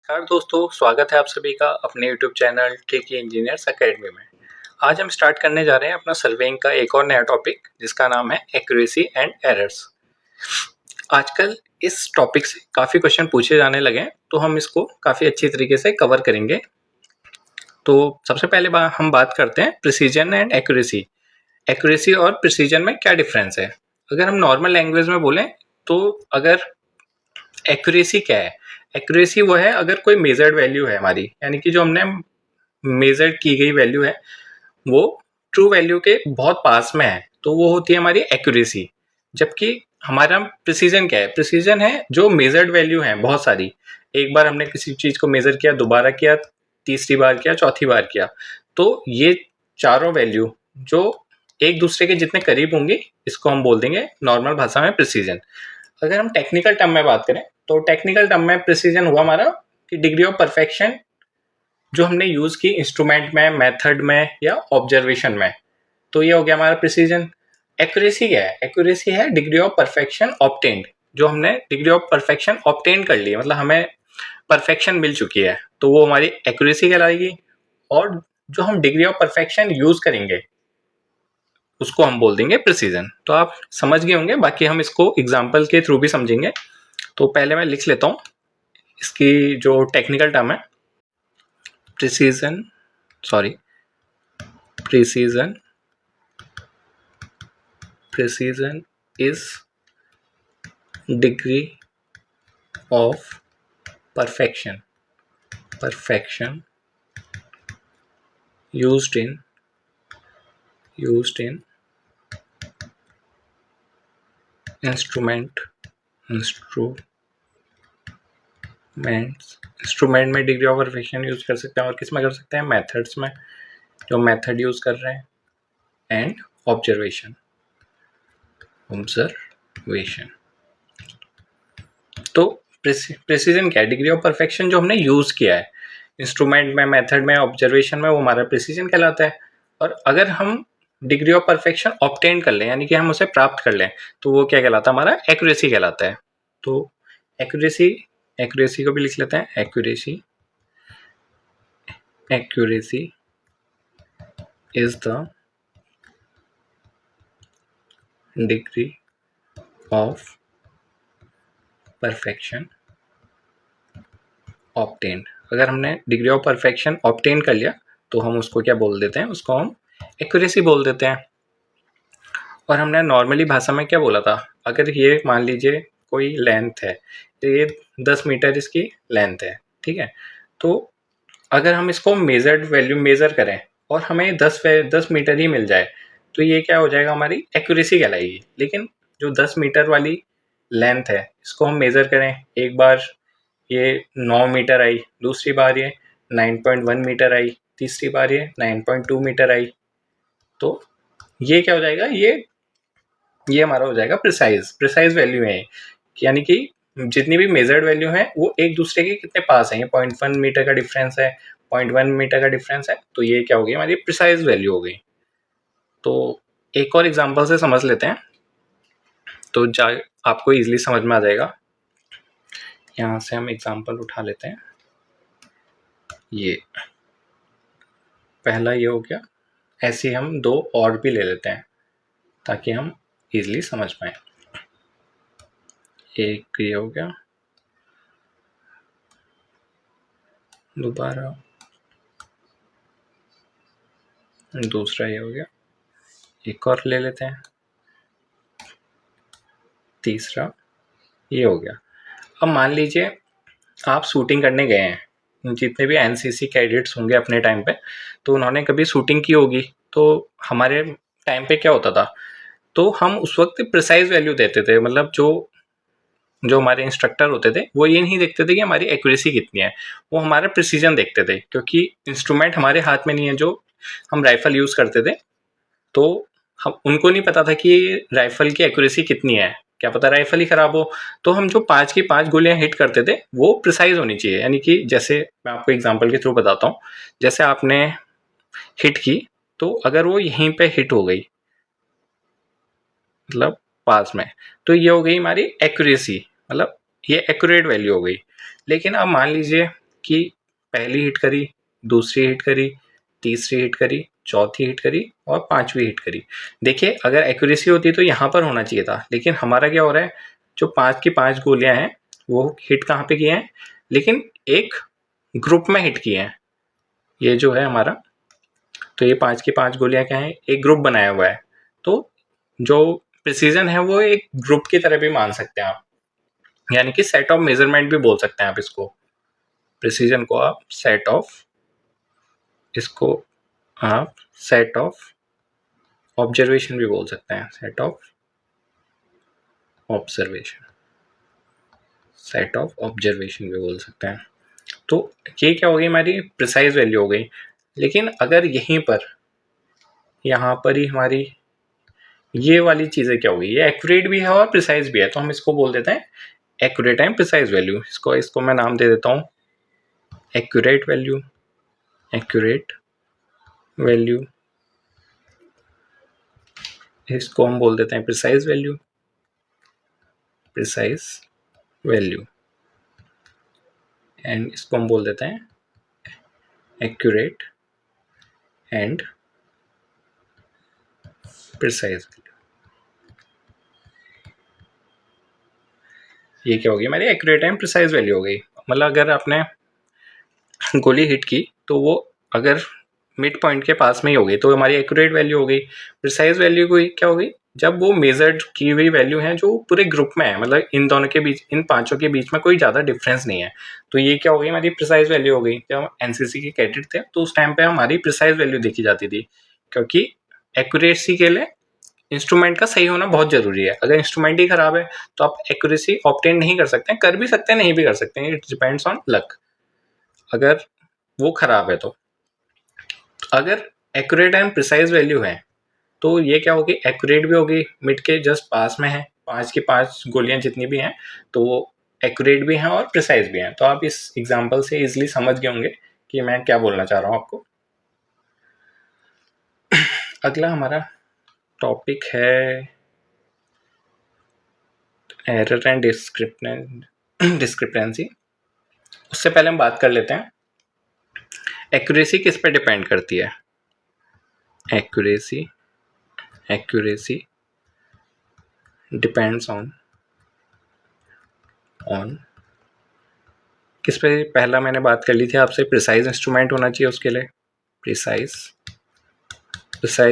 नमस्कार दोस्तों, स्वागत है आप सभी का अपने YouTube channel tricky engineers academy में। आज हम स्टार्ट करने जा रहे हैं अपना सर्वेइंग का एक और नया टॉपिक जिसका नाम है एक्यूरेसी एंड एरर्स। आजकल इस टॉपिक से काफ़ी क्वेश्चन पूछे जाने लगे हैं, तो हम इसको काफ़ी अच्छी तरीके से कवर करेंगे। तो सबसे पहले हम बात करते हैं प्रिसीजन एंड एक्यूरेसी। एक्यूरेसी और प्रिसीजन में क्या डिफरेंस है? अगर हम नॉर्मल लैंग्वेज में बोलें तो अगर एक्यूरेसी क्या है? एक्यूरेसी वो है अगर कोई मेजर्ड वैल्यू है हमारी, यानी कि जो हमने मेजर की गई वैल्यू है वो ट्रू वैल्यू के बहुत पास में है, तो वो होती है हमारी एक्यूरेसी। जबकि हमारा प्रिसीजन क्या है? प्रिसीजन है जो मेजर्ड वैल्यू है बहुत सारी, एक बार हमने किसी चीज को मेजर किया, दोबारा किया, तीसरी बार किया, चौथी बार किया, तो ये चारों वैल्यू जो एक दूसरे के जितने करीब होंगी इसको हम बोल देंगे नॉर्मल भाषा में प्रिसीजन। अगर हम टेक्निकल टर्म में बात करें तो टेक्निकल टर्म में प्रिसीजन हुआ हमारा कि डिग्री ऑफ परफेक्शन जो हमने यूज की इंस्ट्रूमेंट में, मेथड में या ऑब्जर्वेशन में, तो ये हो गया हमारा प्रिसीजन। एक्यूरेसी क्या है? एक्यूरेसी है डिग्री ऑफ परफेक्शन ऑब्टेन्ड, जो हमने डिग्री ऑफ परफेक्शन ऑब्टेन कर ली है, मतलब हमें परफेक्शन मिल चुकी है, तो वो हमारी एक्यूरेसी कहलाएगी। और जो हम डिग्री ऑफ परफेक्शन यूज करेंगे उसको हम बोल देंगे प्रिसीजन। तो आप समझ गए होंगे, बाकी हम इसको एग्जाम्पल के थ्रू भी समझेंगे। तो पहले मैं लिख लेता हूँ इसकी जो टेक्निकल टर्म है। Precision is degree of perfection used in instrument में डिग्री ऑफ परफेक्शन यूज कर सकते हैं, और किस में कर सकते हैं? मेथड्स में, जो मेथड यूज कर रहे हैं, एंड ऑब्जर्वेशन। तो प्रिसीजन क्या है? डिग्री ऑफ परफेक्शन जो हमने यूज किया है इंस्ट्रूमेंट में, मेथड में, ऑब्जर्वेशन में, वो हमारा प्रिसीजन कहलाता है। और अगर हम डिग्री ऑफ परफेक्शन ऑब्टेन कर लें, यानी कि हम उसे प्राप्त कर लें, तो वो क्या कहलाता है? हमारा एक्यूरेसी कहलाता है। तो एक्यूरेसी को भी लिख लेते हैं। Accuracy is the degree of perfection obtained. अगर हमने डिग्री ऑफ परफेक्शन ऑब्टेन कर लिया तो हम उसको क्या बोल देते हैं? उसको हम एक्यूरेसी बोल देते हैं। और हमने नॉर्मली भाषा में क्या बोला था? अगर ये मान लीजिए कोई लेंथ है, तो ये 10 मीटर इसकी लेंथ है, ठीक है। तो अगर हम इसको मेजर्ड वैल्यू मेजर करें और हमें 10 मीटर ही मिल जाए, तो ये क्या हो जाएगा? हमारी एक्यूरेसी कहलाएगी। लेकिन जो 10 मीटर वाली लेंथ है इसको हम मेजर करें, एक बार ये 9 मीटर आई, दूसरी बार ये 9.1 मीटर आई, तीसरी बार ये 9.2 मीटर आई, तो ये क्या हो जाएगा? ये हमारा हो जाएगा प्रिसाइज वैल्यू है, यानी कि जितनी भी मेजर्ड वैल्यू है वो एक दूसरे के कितने पास है। ये 0.1 मीटर का डिफरेंस है, 0.1 मीटर का डिफरेंस है, तो ये क्या हो गई? हमारी प्रिसाइज वैल्यू हो गई। तो एक और एग्जांपल से समझ लेते हैं, तो आपको इजीली समझ में आ जाएगा। यहाँ से हम एग्जांपल उठा लेते हैं। ये पहला ये हो गया, ऐसे हम दो और भी ले लेते हैं ताकि हम इजीली समझ पाए। एक ये हो गया, दोबारा दूसरा ये हो गया, एक और ले लेते हैं, तीसरा ये हो गया। अब मान लीजिए आप शूटिंग करने गए हैं, जितने भी एनसीसी कैडेट्स होंगे अपने टाइम पे, तो उन्होंने कभी शूटिंग की होगी। तो हमारे टाइम पे क्या होता था? तो हम उस वक्त प्रिसाइज वैल्यू देते थे, मतलब जो हमारे इंस्ट्रक्टर होते थे वो ये नहीं देखते थे कि हमारी एक्यूरेसी कितनी है, वो हमारा प्रिसीजन देखते थे। क्योंकि इंस्ट्रूमेंट हमारे हाथ में नहीं है, जो हम राइफल यूज करते थे, तो हम उनको नहीं पता था कि राइफल की एक्यूरेसी कितनी है, क्या पता राइफल ही खराब हो। तो हम जो 5 की 5 गोलियां हिट करते थे वो प्रिसाइज होनी चाहिए, यानी कि जैसे मैं आपको एग्जांपल के थ्रू बताता हूँ। जैसे आपने हिट की, तो अगर वो यहीं पे हिट हो गई, मतलब पास में, तो ये हो गई हमारी एक्यूरेसी, मतलब ये एक्यूरेट वैल्यू हो गई। लेकिन अब मान लीजिए कि पहली हिट करी, दूसरी हिट करी, तीसरी हिट करी, चौथी हिट करी और पांचवी हिट करी। देखिए अगर एक्यूरेसी होती तो यहाँ पर होना चाहिए था, लेकिन हमारा क्या हो रहा है, जो 5 की 5 गोलियां हैं वो हिट कहाँ पे किए हैं, लेकिन एक ग्रुप में हिट किए हैं। ये जो है हमारा, तो ये 5 की 5 गोलियां क्या है, एक ग्रुप बनाया हुआ है। तो जो प्रिसीजन है वो एक ग्रुप की तरह भी मान सकते हैं आप, यानी कि सेट ऑफ मेजरमेंट भी बोल सकते हैं आप इसको। प्रिसीजन को आप सेट ऑफ, इसको आप सेट ऑफ ऑब्जर्वेशन भी बोल सकते हैं, set of observation, set of observation भी बोल सकते हैं। तो ये क्या हो गई, हमारी प्रिसाइज वैल्यू हो गई। लेकिन अगर यहीं पर, यहाँ पर ही हमारी ये वाली चीज़ें क्या होगी, ये एक्यूरेट भी है और प्रिसाइज भी है, तो हम इसको बोल देते हैं एक्यूरेट एंड प्रिसाइज वैल्यू। इसको मैं नाम दे देता हूँ एक्यूरेट वैल्यू, एक्यूरेट वैल्यू। इसको हम बोल देते हैं precise value, precise value. And इसको हम बोल देते हैं एक्यूरेट एंड प्रिसाइज वैल्यू। ये क्या होगी, हमारी एक्यूरेट एंड प्रिसाइज वैल्यू हो गई। मतलब अगर आपने गोली हिट की तो वो अगर मिड पॉइंट के पास में ही हो गई तो हमारी एक्यूरेट वैल्यू हो गई। प्रिसाइज वैल्यू को क्या होगी, जब वो मेजर्ड की हुई वैल्यू है जो पूरे ग्रुप में है, मतलब इन दोनों के बीच, इन पांचों के बीच में कोई ज़्यादा डिफरेंस नहीं है, तो ये क्या हो गई, हमारी प्रिसाइज वैल्यू हो गई। जब हम एनसीसी के कैडेट थे तो उस टाइम पे हमारी प्रिसाइज वैल्यू देखी जाती थी, क्योंकि एक्यूरेसी के लिए इंस्ट्रूमेंट का सही होना बहुत जरूरी है। अगर इंस्ट्रूमेंट ही खराब है तो आप एक्यूरेसी ऑब्टेन नहीं कर सकते हैं, कर भी सकते हैं नहीं भी कर सकते हैं, इट डिपेंड्स ऑन लक। अगर वो खराब है तो अगर एक्यूरेट एंड प्रिसाइज वैल्यू है तो ये क्या होगी, एक्यूरेट भी होगी, मिड के जस्ट पास में है, 5 की 5 गोलियां जितनी भी हैं तो वो एक्यूरेट भी हैं और प्रिसाइज भी हैं। तो आप इस एग्जांपल से इजीली समझ गए होंगे कि मैं क्या बोलना चाह रहा हूँ आपको। अगला हमारा टॉपिक है एरर एंड डिस्क्रिपेंसी। उससे पहले हम बात कर लेते हैं एक्यूरेसी किस पे डिपेंड करती है। एक्यूरेसी डिपेंड्स ऑन किस पे, पहला मैंने बात कर ली थी आपसे, प्रिसाइज इंस्ट्रूमेंट होना चाहिए उसके लिए। प्रिसाइज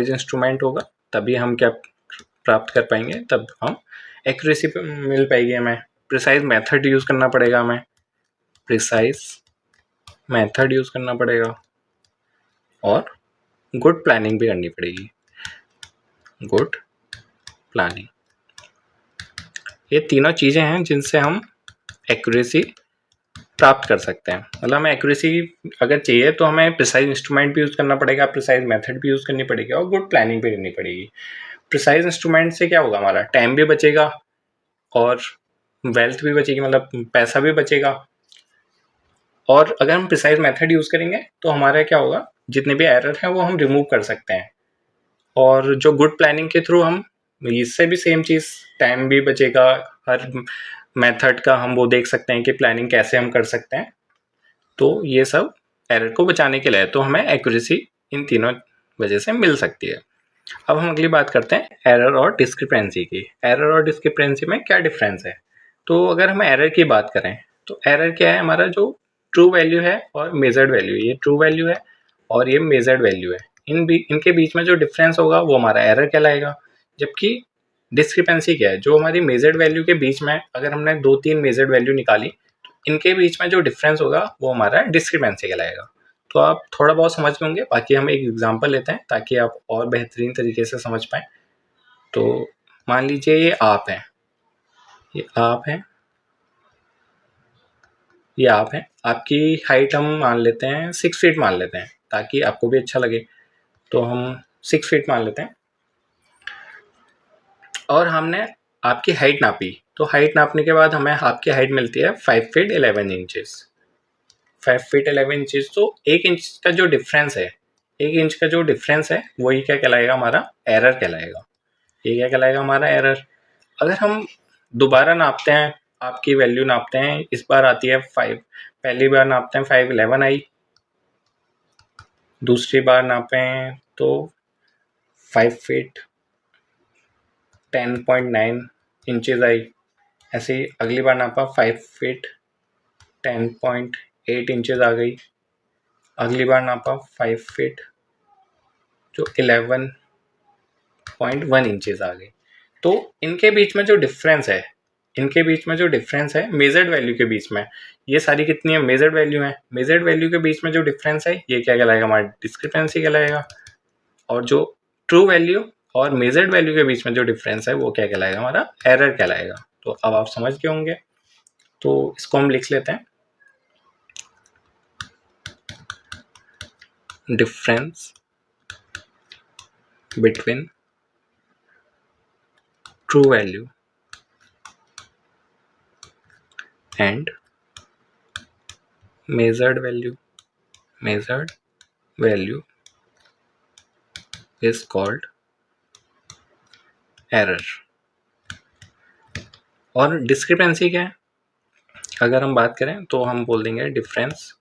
इंस्ट्रूमेंट होगा तभी हम क्या प्राप्त कर पाएंगे, तब हम एक्यूरेसी मिल पाएगी हमें। प्रिसाइज मेथड यूज करना पड़ेगा हमें, प्रिसाइज मेथड यूज करना पड़ेगा और गुड प्लानिंग भी करनी पड़ेगी, गुड प्लानिंग। ये तीनों चीजें हैं जिनसे हम एक्यूरेसी प्राप्त कर सकते हैं। मतलब हमें एक्यूरेसी अगर चाहिए तो हमें प्रिसाइज इंस्ट्रूमेंट भी यूज करना पड़ेगा, प्रिसाइज मेथड भी यूज करनी पड़ेगी और गुड प्लानिंग भी करनी पड़ेगी। प्रिसाइज इंस्ट्रूमेंट से क्या होगा, हमारा टाइम भी बचेगा और वेल्थ भी बचेगी, मतलब पैसा भी बचेगा। और अगर हम प्रिसाइज मेथड यूज करेंगे तो हमारा क्या होगा, जितने भी एरर हैं वो हम रिमूव कर सकते हैं। और जो गुड प्लानिंग के थ्रू हम, इससे भी सेम चीज, टाइम भी बचेगा, हर मेथड का हम वो देख सकते हैं कि प्लानिंग कैसे हम कर सकते हैं। तो ये सब एरर को बचाने के लिए, तो हमें एक्यूरेसी इन तीनों वजह से मिल सकती है। अब हम अगली बात करते हैं एरर और डिस्क्रिपेंसी की। एरर और डिस्क्रिपेंसी में क्या डिफरेंस है। तो अगर हम एरर की बात करें तो एरर क्या है, हमारा जो ट्रू वैल्यू है और मेजर्ड वैल्यू, ये ट्रू वैल्यू है और ये मेजर्ड वैल्यू है, इनके बीच में जो डिफरेंस होगा वो हमारा एरर कहलाएगा। जबकि डिस्क्रिपेंसी क्या है, जो हमारी मेजर्ड वैल्यू के बीच में अगर हमने 2-3 मेजर्ड वैल्यू निकाली तो इनके बीच में जो डिफरेंस होगा वो हमारा डिस्क्रिपेंसी कहलाएगा। तो आप थोड़ा बहुत समझ गए होंगे, बाकी हम एक एग्जांपल लेते हैं ताकि आप और बेहतरीन तरीके से समझ पाएँ। तो मान लीजिए ये आप है, ये आप है, ये आप है, आपकी हाइट हम मान लेते हैं 6 फीट मान लेते हैं ताकि आपको भी अच्छा लगे। तो हम 6 फीट मान लेते हैं और हमने आपकी हाइट नापी, तो हाइट नापने के बाद हमें आपकी हाइट मिलती है 5 फीट 11 इंचेस। 5 फीट 11 इंचेस, तो 1 इंच का जो डिफरेंस है, 1 इंच का जो डिफरेंस है वही क्या कहलाएगा, हमारा एरर कहलाएगा। ये क्या कहलाएगा, हमारा एरर। अगर हम दोबारा नापते हैं आपकी वैल्यू नापते हैं, इस बार आती है 5, पहली बार नापते हैं 511 आई, दूसरी बार नापें तो 5 फीट 10.9 इंचेस आई, ऐसे ही अगली बार नापा 5 फीट 10.8 इंचेस आ गई, अगली बार नापा 5 फीट जो 11.1 इंचेस आ गई। तो इनके बीच में जो डिफरेंस है, मेजर्ड वैल्यू के बीच में, ये सारी कितनी है मेजर्ड वैल्यू है, मेजर्ड वैल्यू के बीच में जो डिफरेंस है ये क्या कहलाएगा, हमारा डिस्क्रिपेंसी कहलाएगा। और जो ट्रू वैल्यू और मेजर्ड वैल्यू के बीच में जो डिफरेंस है वो क्या कहलाएगा, हमारा एरर कहलाएगा। तो अब आप समझ गए होंगे, तो इसको हम लिख लेते हैं, difference between true value and measured value is called error। और डिस्क्रिपेंसी क्या है, अगर हम बात करें तो हम बोल देंगे difference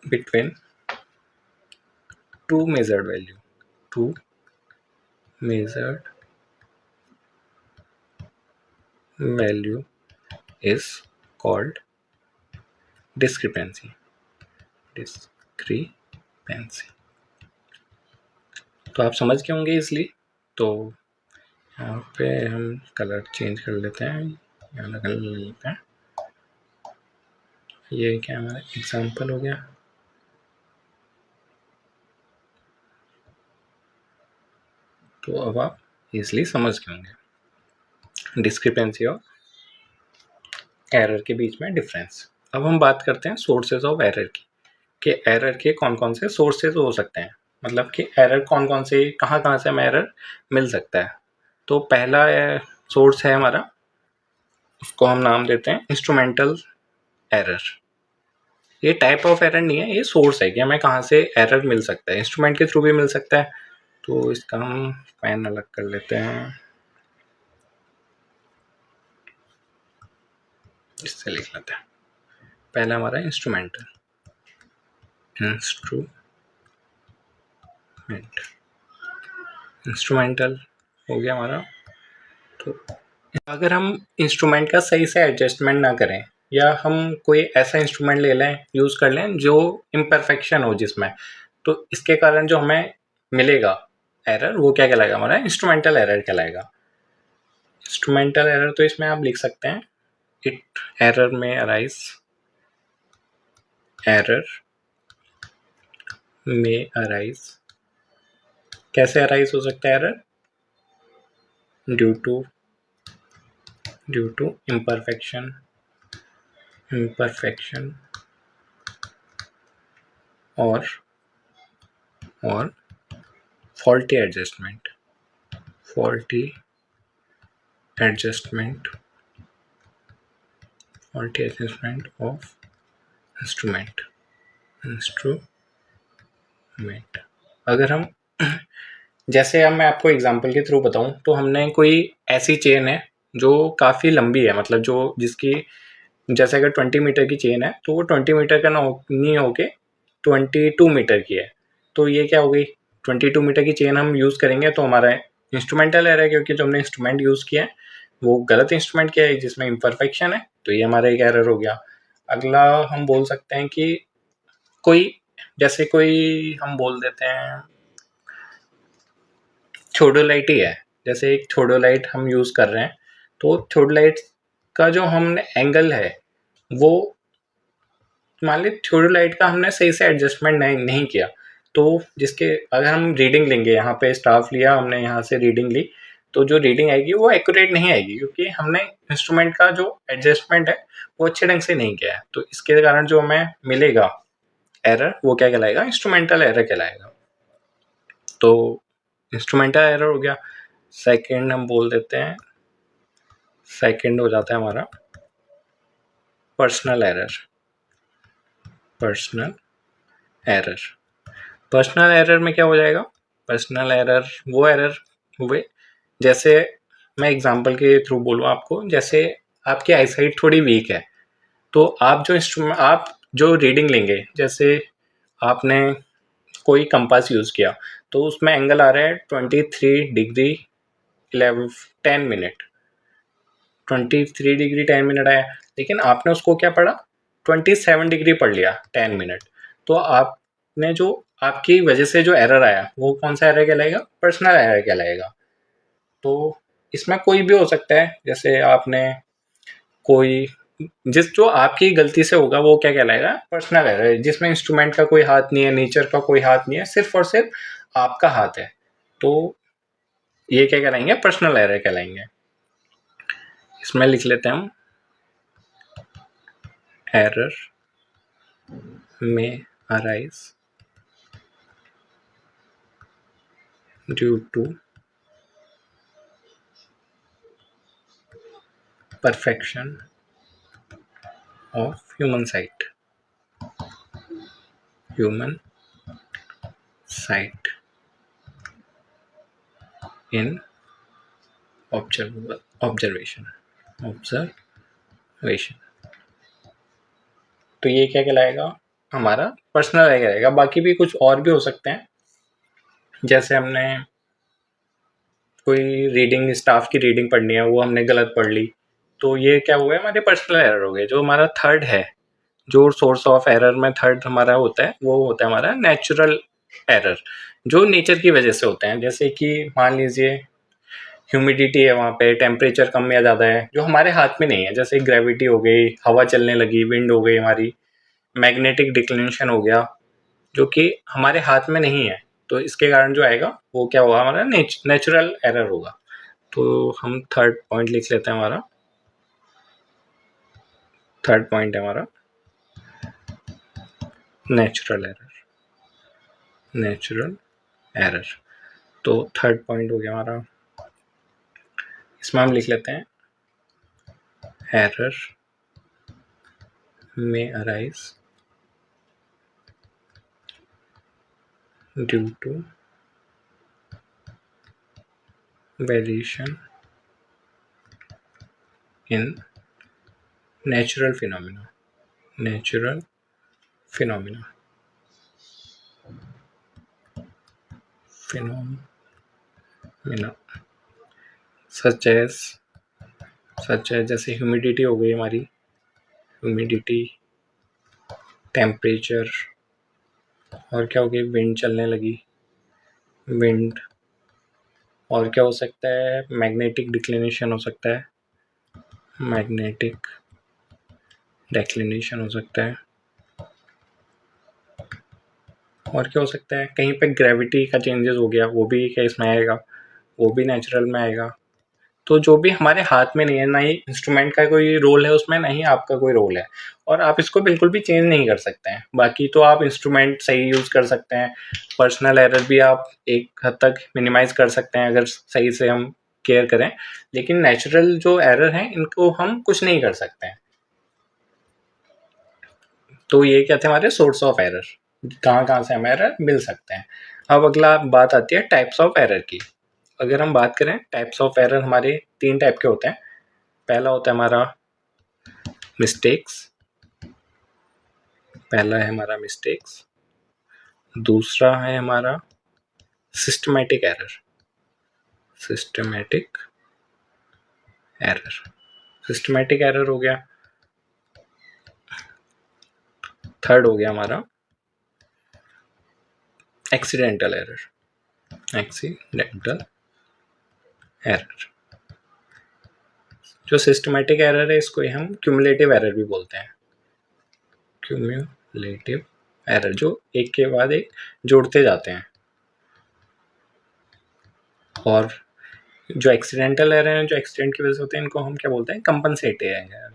between two measured value is called discrepancy। तो आप समझ गए होंगे इसलिए। तो यहाँ पे हम कलर चेंज कर लेते हैं, यहाँ कलर ले लेते हैं, ये क्या हमारा एग्जाम्पल हो गया। तो अब आप इसलिए समझ गए होंगे डिस्क्रिपेंसी और एरर के बीच में डिफरेंस। अब हम बात करते हैं सोर्सेज ऑफ एरर की, कि एरर के कौन कौन से सोर्सेज हो सकते हैं, मतलब कि एरर कौन कौन से कहाँ से हमें एरर मिल सकता है। तो पहला सोर्स है हमारा, उसको हम नाम देते हैं इंस्ट्रूमेंटल एरर। ये टाइप ऑफ एरर नहीं है, ये सोर्स है कि हमें कहाँ से एरर मिल सकता है, इंस्ट्रूमेंट के थ्रू भी मिल सकता है। तो इसका हम पेन अलग कर लेते हैं, इससे लिख लेते हैं। पहला हमारा इंस्ट्रूमेंटल हो गया हमारा। तो अगर हम इंस्ट्रूमेंट का सही से एडजस्टमेंट ना करें, या हम कोई ऐसा इंस्ट्रूमेंट ले लें, यूज़ कर लें जो इम्परफेक्शन हो जिसमें, तो इसके कारण जो हमें मिलेगा एरर वो क्या कहलाएगा, हमारा इंस्ट्रूमेंटल एरर कहलाएगा। इंस्ट्रूमेंटल एरर तो इसमें आप लिख सकते हैं, एरर में अराइज कैसे अराइज हो सकता है एरर, ड्यू टू imperfection और faulty adjustment of instrument। अगर हम जैसे अब मैं आपको एग्जांपल के थ्रू बताऊं, तो हमने कोई ऐसी चेन है जो काफ़ी लंबी है, मतलब जो जिसकी जैसे अगर 20 मीटर की चेन है तो वो 20 मीटर का नहीं होके 22 मीटर की है। तो ये क्या हो गई, 22 मीटर की चेन हम यूज़ करेंगे तो हमारा इंस्ट्रूमेंटल एरर है, क्योंकि जो हमने इंस्ट्रूमेंट यूज़ किया है वो गलत इंस्ट्रूमेंट किया है जिसमें इम्परफेक्शन है, तो ये हमारा एक एरर हो गया। अगला हम बोल सकते हैं कि कोई हम बोल देते हैं थियोडोलाइट ही है, जैसे एक थियोडोलाइट हम यूज़ कर रहे हैं, तो थियोडोलाइट का जो हमने एंगल है वो मान ली थियोडोलाइट का हमने सही से एडजस्टमेंट नहीं किया, तो जिसके अगर हम रीडिंग लेंगे, यहाँ पे स्टाफ लिया हमने, यहाँ से रीडिंग ली, तो जो रीडिंग आएगी वो एक्यूरेट नहीं आएगी, क्योंकि हमने इंस्ट्रूमेंट का जो एडजस्टमेंट है वो अच्छे ढंग से नहीं किया है। तो इसके कारण जो हमें मिलेगा एरर वो क्या कहलाएगा, इंस्ट्रूमेंटल एरर कहलाएगा। तो इंस्ट्रूमेंटल एरर हो गया। सेकंड हम बोल देते हैं, सेकंड हो जाता है हमारा पर्सनल एरर में क्या हो जाएगा, पर्सनल एरर वो एरर हुए, जैसे मैं एग्जांपल के थ्रू बोलूँ आपको, जैसे आपकी आईसाइट थोड़ी वीक है, तो आप जो रीडिंग लेंगे, जैसे आपने कोई कंपास यूज़ किया, तो उसमें एंगल आ रहा है 23 डिग्री 10 मिनट, 23 डिग्री 10 मिनट आया, लेकिन आपने उसको क्या पढ़ा, 27 डिग्री पढ़ लिया 10 मिनट। तो आपने जो आपकी वजह से जो एरर आया वो कौन सा एरर कहलाएगा, पर्सनल एरर कहलाएगा। तो इसमें कोई भी हो सकता है, जैसे आपने कोई जो आपकी गलती से होगा वो क्या कहलाएगा, पर्सनल एरर है, जिसमें इंस्ट्रूमेंट का कोई हाथ नहीं है, नेचर का कोई हाथ नहीं है, सिर्फ और सिर्फ आपका हाथ है। तो ये क्या कहलाएंगे, पर्सनल एरर कहलाएंगे। इसमें लिख लेते हैं हम, error may arise due to perfection of human sight in observation। तो ये क्या कहलाएगा, हमारा पर्सनल रहेगा। बाकी भी कुछ और भी हो सकते हैं, जैसे हमने कोई रीडिंग, स्टाफ की रीडिंग पढ़नी है, वो हमने गलत पढ़ ली, तो ये क्या हुआ है, हमारे पर्सनल एरर हो गए। जो हमारा थर्ड है, जो सोर्स ऑफ एरर में थर्ड हमारा होता है, वो होता है हमारा नेचुरल एरर, जो नेचर की वजह से होते हैं। जैसे कि मान लीजिए ह्यूमिडिटी है, वहाँ पे टेम्परेचर कम या ज़्यादा है, जो हमारे हाथ में नहीं है, जैसे ग्रेविटी हो गई, हवा चलने लगी, विंड हो गई हमारी, मैग्नेटिक डिक्लिनेशन हो गया, जो कि हमारे हाथ में नहीं है। तो इसके कारण जो आएगा वो क्या होगा, हमारा नेचुरल एरर होगा। तो हम थर्ड पॉइंट लिख लेते हैं, हमारा थर्ड पॉइंट है हमारा नेचुरल एरर। तो थर्ड पॉइंट हो गया हमारा, इसमें हम लिख लेते हैं, error may arise due to variation in natural phenomena such as जैसे ह्यूमिडिटी हो गई हमारी, ह्यूमिडिटी, टेम्परेचर, और क्या हो गई, विंड चलने लगी, विंड, और क्या हो सकता है, मैग्नेटिक डिक्लिनेशन हो सकता है, मैग्नेटिक डिक्लिनेशन हो सकता है, और क्या हो सकता है, कहीं पे ग्रेविटी का चेंजेस हो गया, वो भी क्या इसमें आएगा, वो भी नेचुरल में आएगा। तो जो भी हमारे हाथ में नहीं है, ना ही इंस्ट्रूमेंट का कोई रोल है उसमें, ना ही आपका कोई रोल है, और आप इसको बिल्कुल भी चेंज नहीं कर सकते हैं। बाकी तो आप इंस्ट्रूमेंट सही यूज़ कर सकते हैं, पर्सनल एरर भी आप एक हद तक मिनिमाइज कर सकते हैं अगर सही से हम केयर करें, लेकिन नेचुरल जो एरर हैं इनको हम कुछ नहीं कर सकते हैं। तो ये क्या थे हमारे सोर्स ऑफ एरर, कहाँ से हमें एरर मिल सकते हैं। अब अगला बात आती है टाइप्स ऑफ एरर की। अगर हम बात करें टाइप्स ऑफ एरर, हमारे 3 टाइप के होते हैं। पहला होता है हमारा मिस्टेक्स, दूसरा है हमारा सिस्टमैटिक एरर, सिस्टमैटिक एरर हो गया। थर्ड हो गया हमारा एक्सीडेंटल एरर। जो सिस्टमैटिक एरर है इसको हम क्यूमुलेटिव एरर भी बोलते हैं, क्यूमुलेटिव एरर, जो एक के बाद एक जोड़ते जाते हैं। और जो एक्सीडेंटल एरर हैं, जो एक्सीडेंट की वजह से होते हैं, इनको हम क्या बोलते हैं, कंपनसेटिंग एरर,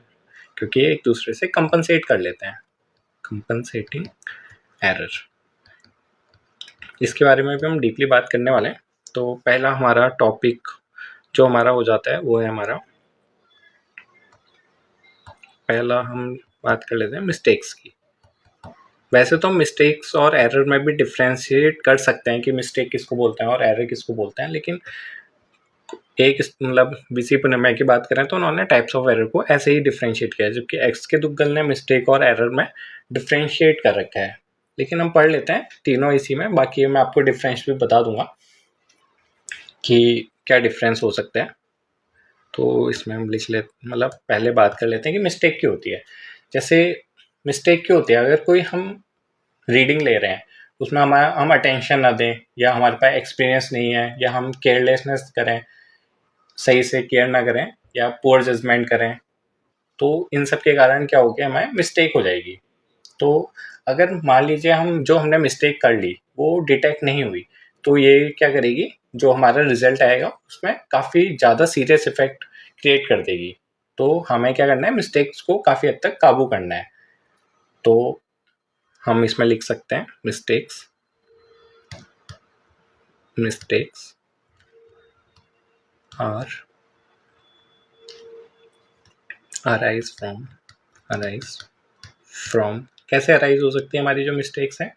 क्योंकि एक दूसरे से कंपनसेट कर लेते हैं, कंपनसेटिंग एरर। इसके बारे में भी हम डीपली बात करने वाले हैं। तो पहला हमारा टॉपिक जो हमारा हो जाता है वो है हमारा, पहला हम बात कर लेते हैं मिस्टेक्स की। वैसे तो मिस्टेक्स और एरर में भी डिफ्रेंशिएट कर सकते हैं कि मिस्टेक किसको बोलते हैं और एरर किसको बोलते हैं, लेकिन एक मतलब बीसी पुनमय की बात करें तो उन्होंने टाइप्स ऑफ एरर को ऐसे ही डिफ्रेंशिएट किया है, जबकि एक्स के दुग्गल ने मिस्टेक और एरर में डिफ्रेंशिएट कर रखा है। लेकिन हम पढ़ लेते हैं तीनों इसी में, बाकी मैं आपको डिफरेंस भी बता दूंगा कि क्या डिफरेंस हो सकता है। तो इसमें हम लिख ले मतलब पहले बात कर लेते हैं कि मिस्टेक क्यों होती है। जैसे मिस्टेक क्यों होती है, अगर कोई हम रीडिंग ले रहे हैं उसमें हम अटेंशन ना दें, या हमारे पास एक्सपीरियंस नहीं है, या हम केयरलेसनेस करें, सही से केयर ना करें, या पुअर जजमेंट करें, तो इन सब के कारण क्या हो गया, हमें मिस्टेक हो जाएगी। तो अगर मान लीजिए हमने मिस्टेक कर ली, वो डिटेक्ट नहीं हुई, तो ये क्या करेगी, जो हमारा रिजल्ट आएगा उसमें काफ़ी ज़्यादा सीरियस इफेक्ट क्रिएट कर देगी। तो हमें क्या करना है, मिस्टेक्स को काफ़ी हद तक काबू करना है। तो हम इसमें लिख सकते हैं मिस्टेक्स आर अराइज फ्रॉम कैसे अराइज हो सकती है हमारी जो मिस्टेक्स हैं,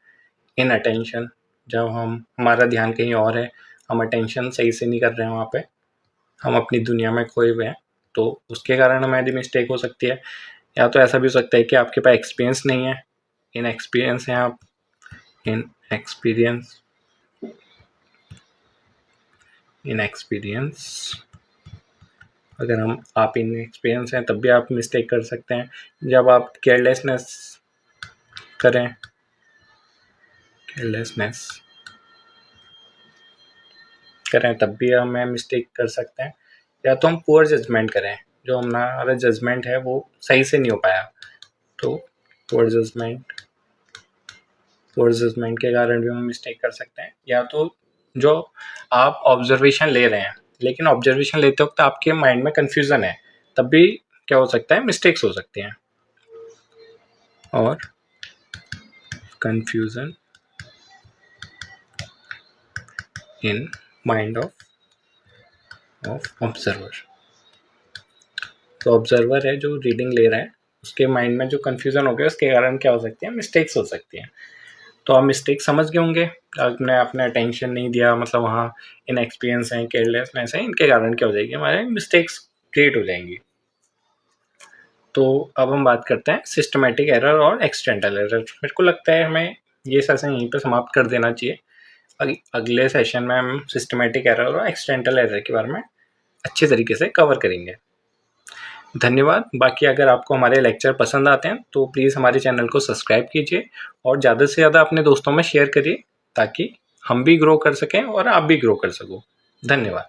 इन अटेंशन, जब हमारा ध्यान कहीं और है, हम अटेंशन सही से नहीं कर रहे हैं वहाँ पे, हम अपनी दुनिया में खोए हुए हैं, तो उसके कारण हमारी मिस्टेक हो सकती है। या तो ऐसा भी हो सकता है कि आपके पास एक्सपीरियंस नहीं है, इन एक्सपीरियंस हैं आप, इन एक्सपीरियंस अगर आप इन एक्सपीरियंस हैं तब भी आप मिस्टेक कर सकते हैं। जब आप केयरलेसनेस करें तब भी हमें मिस्टेक कर सकते हैं। या तो हम पुअर जजमेंट करें, जो हमारा जजमेंट है वो सही से नहीं हो पाया, तो पुअर जजमेंट के कारण भी हम मिस्टेक कर सकते हैं। या तो जो आप ऑब्जर्वेशन ले रहे हैं, लेकिन ऑब्जर्वेशन लेते वक्त आपके माइंड में कन्फ्यूज़न है, तब भी क्या हो सकता है, मिस्टेक्स हो सकती हैं। और confusion in mind of observer, तो ऑब्जर्वर है जो रीडिंग ले रहा है, उसके माइंड में जो कन्फ्यूज़न हो गया, उसके कारण क्या हो सकती है, मिस्टेक्स हो सकती हैं। तो आप मिस्टेक समझ गए होंगे, आपने अटेंशन नहीं दिया, मतलब वहाँ इनएक्सपीरियंस है, केयरलेसनेस है, इनके कारण क्या हो जाएगी, हमारे मिस्टेक्स क्रिएट हो जाएंगी। तो अब हम बात करते हैं सिस्टमेटिक एरर और एक्सटेंटल एरर। मेरे को लगता है हमें ये सेशन यहीं पे समाप्त कर देना चाहिए। अगले सेशन में हम सिस्टमेटिक एरर और एक्सटेंटल एरर के बारे में अच्छे तरीके से कवर करेंगे। धन्यवाद। बाकी अगर आपको हमारे लेक्चर पसंद आते हैं तो प्लीज़ हमारे चैनल को सब्सक्राइब कीजिए और ज़्यादा से ज़्यादा अपने दोस्तों में शेयर करिए, ताकि हम भी ग्रो कर सकें और आप भी ग्रो कर सको। धन्यवाद।